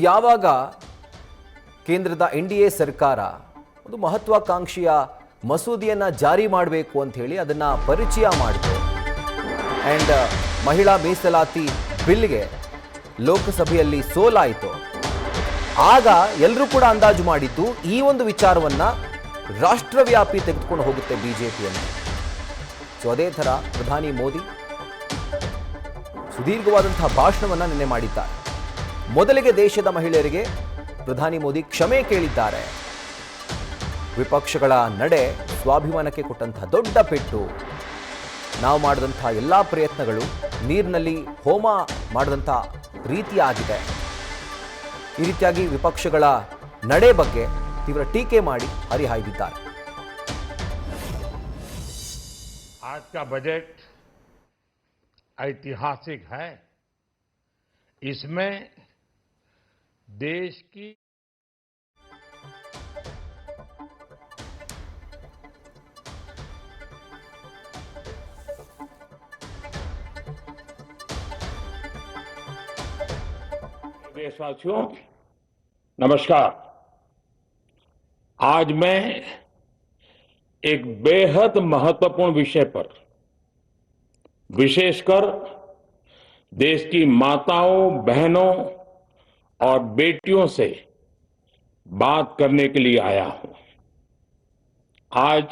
ಯಾವಾಗ ಕೇಂದ್ರದ NDA ಸರ್ಕಾರ ಒಂದು ಮಹತ್ವಾಕಾಂಕ್ಷೆಯ ಮಸೂದೆಯನ್ನು ಜಾರಿ ಮಾಡಬೇಕು ಅಂತ ಹೇಳಿ ಅದನ್ನು ಪರಿಚಯ ಮಾಡಿತು ಆ್ಯಂಡ್ ಮಹಿಳಾ ಮೀಸಲಾತಿ ಬಿಲ್ಗೆ ಲೋಕಸಭೆಯಲ್ಲಿ ಸೋಲಾಯಿತು, ಆಗ ಎಲ್ಲರೂ ಕೂಡ ಅಂದಾಜು ಮಾಡಿದ್ದು ಈ ಒಂದು ವಿಚಾರವನ್ನು ರಾಷ್ಟ್ರವ್ಯಾಪಿ ತೆಗೆದುಕೊಂಡು ಹೋಗುತ್ತೆ ಬಿಜೆಪಿಯನ್ನು. ಸೊ ಅದೇ ಥರ ಪ್ರಧಾನಿ ಮೋದಿ ಸುದೀರ್ಘವಾದಂತಹ ಭಾಷಣವನ್ನು ನಿನ್ನೆ ಮಾಡಿದ್ದಾರೆ. ಮೊದಲಿಗೆ ದೇಶದ ಮಹಿಳೆಯರಿಗೆ ಪ್ರಧಾನಿ ಮೋದಿ ಕ್ಷಮೆ ಕೇಳಿದ್ದಾರೆ. ವಿಪಕ್ಷಗಳ ನಡೆ ಸ್ವಾಭಿಮಾನಕ್ಕೆ ಕೊಟ್ಟಂತಹ ದೊಡ್ಡ ಪೆಟ್ಟು. ನಾವು ಮಾಡಿದಂತಹ ಎಲ್ಲ ಪ್ರಯತ್ನಗಳು ನೀರಿನಲ್ಲಿ ಹೋಮ ಮಾಡಿದಂಥ ರೀತಿಯಾಗಿದೆ. ಈ ರೀತಿಯಾಗಿ ವಿಪಕ್ಷಗಳ ನಡೆ ಬಗ್ಗೆ ತೀವ್ರ ಟೀಕೆ ಮಾಡಿ ಹರಿಹಾಯ್ದಿದ್ದಾರೆ. आज का बजट ऐतिहासिक है। इसमें देश की देशवासियों नमस्कार। आज मैं एक बेहद महत्वपूर्ण विषय पर, विशेषकर देश की माताओं, बहनों और बेटियों से बात करने के लिए आया हूं। आज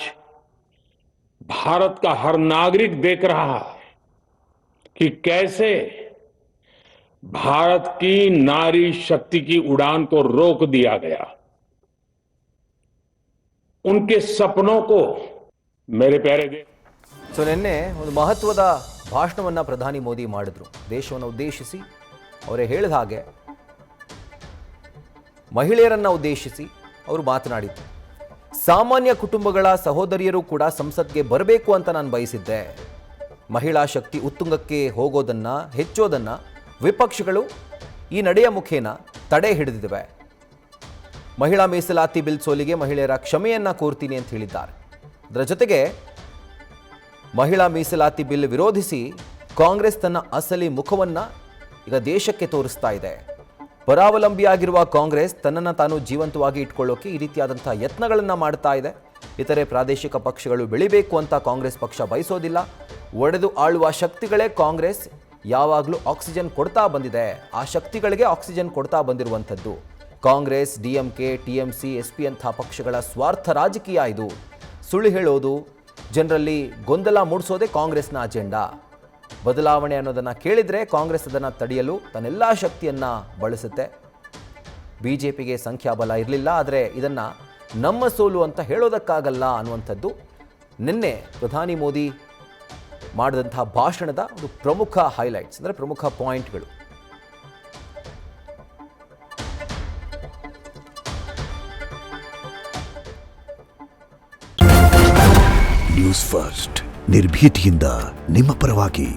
भारत का हर नागरिक देख रहा है कि कैसे भारत की नारी शक्ति की उड़ान को रोक दिया गया। उनके सपनों को मेरे प्यारे ಸೊ ನಿನ್ನೆ ಒಂದು ಮಹತ್ವದ ಭಾಷಣವನ್ನು ಪ್ರಧಾನಿ ಮೋದಿ ಮಾಡಿದ್ರು. ದೇಶವನ್ನು ಉದ್ದೇಶಿಸಿ ಅವರೇ ಹೇಳಿದ ಹಾಗೆ ಮಹಿಳೆಯರನ್ನು ಉದ್ದೇಶಿಸಿ ಅವರು ಮಾತನಾಡಿದ್ರು. ಸಾಮಾನ್ಯ ಕುಟುಂಬಗಳ ಸಹೋದರಿಯರು ಕೂಡ ಸಂಸತ್ಗೆ ಬರಬೇಕು ಅಂತ ನಾನು ಬಯಸಿದ್ದೆ. ಮಹಿಳಾ ಶಕ್ತಿ ಉತ್ತುಂಗಕ್ಕೆ ಹೋಗೋದನ್ನು ಹೆಚ್ಚೋದನ್ನು ವಿಪಕ್ಷಗಳು ಈ ನಡೆಯ ಮುಖೇನ ತಡೆ ಹಿಡಿದಿವೆ. ಮಹಿಳಾ ಮೀಸಲಾತಿ ಬಿಲ್ ಸೋಲಿಗೆ ಮಹಿಳೆಯರ ಕ್ಷಮೆಯನ್ನ ಕೋರ್ತೀನಿ ಅಂತ ಹೇಳಿದ್ದಾರೆ. ಅದರ ಜೊತೆಗೆ ಮಹಿಳಾ ಮೀಸಲಾತಿ ಬಿಲ್ ವಿರೋಧಿಸಿ ಕಾಂಗ್ರೆಸ್ ತನ್ನ ಅಸಲಿ ಮುಖವನ್ನು ಈಗ ದೇಶಕ್ಕೆ ತೋರಿಸ್ತಾ ಇದೆ. ಪರಾವಲಂಬಿಯಾಗಿರುವ ಕಾಂಗ್ರೆಸ್ ತನ್ನನ್ನು ತಾನು ಜೀವಂತವಾಗಿ ಇಟ್ಕೊಳ್ಳೋಕೆ ಈ ರೀತಿಯಾದಂಥ ಯತ್ನಗಳನ್ನು ಮಾಡ್ತಾ ಇದೆ. ಇತರೆ ಪ್ರಾದೇಶಿಕ ಪಕ್ಷಗಳು ಬೆಳಿಬೇಕು ಅಂತ ಕಾಂಗ್ರೆಸ್ ಪಕ್ಷ ಬಯಸೋದಿಲ್ಲ. ಒಡೆದು ಆಳುವ ಶಕ್ತಿಗಳೇ ಕಾಂಗ್ರೆಸ್ ಯಾವಾಗಲೂ ಆಕ್ಸಿಜನ್ ಕೊಡ್ತಾ ಬಂದಿದೆ. ಆ ಶಕ್ತಿಗಳಿಗೆ ಆಕ್ಸಿಜನ್ ಕೊಡ್ತಾ ಬಂದಿರುವಂಥದ್ದು ಕಾಂಗ್ರೆಸ್, DMK, TMC, SP ಅಂಥ ಪಕ್ಷಗಳ ಸ್ವಾರ್ಥ ರಾಜಕೀಯ ಇದು. ಸುಳ್ಳು ಹೇಳೋದು, ಜನರಲ್ಲಿ ಗೊಂದಲ ಮೂಡಿಸೋದೇ ಕಾಂಗ್ರೆಸ್ನ ಅಜೆಂಡಾ. ಬದಲಾವಣೆ ಅನ್ನೋದನ್ನು ಕೇಳಿದರೆ ಕಾಂಗ್ರೆಸ್ ಅದನ್ನು ತಡೆಯಲು ತನ್ನೆಲ್ಲ ಶಕ್ತಿಯನ್ನು ಬಳಸುತ್ತೆ. BJPಗೆ ಸಂಖ್ಯಾಬಲ ಇರಲಿಲ್ಲ, ಆದರೆ ಇದನ್ನು ನಮ್ಮ ಸೋಲು ಅಂತ ಹೇಳೋದಕ್ಕಾಗಲ್ಲ ಅನ್ನುವಂಥದ್ದು ನಿನ್ನೆ ಪ್ರಧಾನಿ ಮೋದಿ ಮಾಡಿದಂಥ ಭಾಷಣದ ಒಂದು ಪ್ರಮುಖ ಹೈಲೈಟ್ಸ್, ಅಂದರೆ ಪ್ರಮುಖ ಪಾಯಿಂಟ್ಗಳು. ನ್ಯೂಸ್ ಫಸ್ಟ್, ನಿರ್ಭೀತಿಯಿಂದ ನಿಮ್ಮ ಪರವಾಗಿ.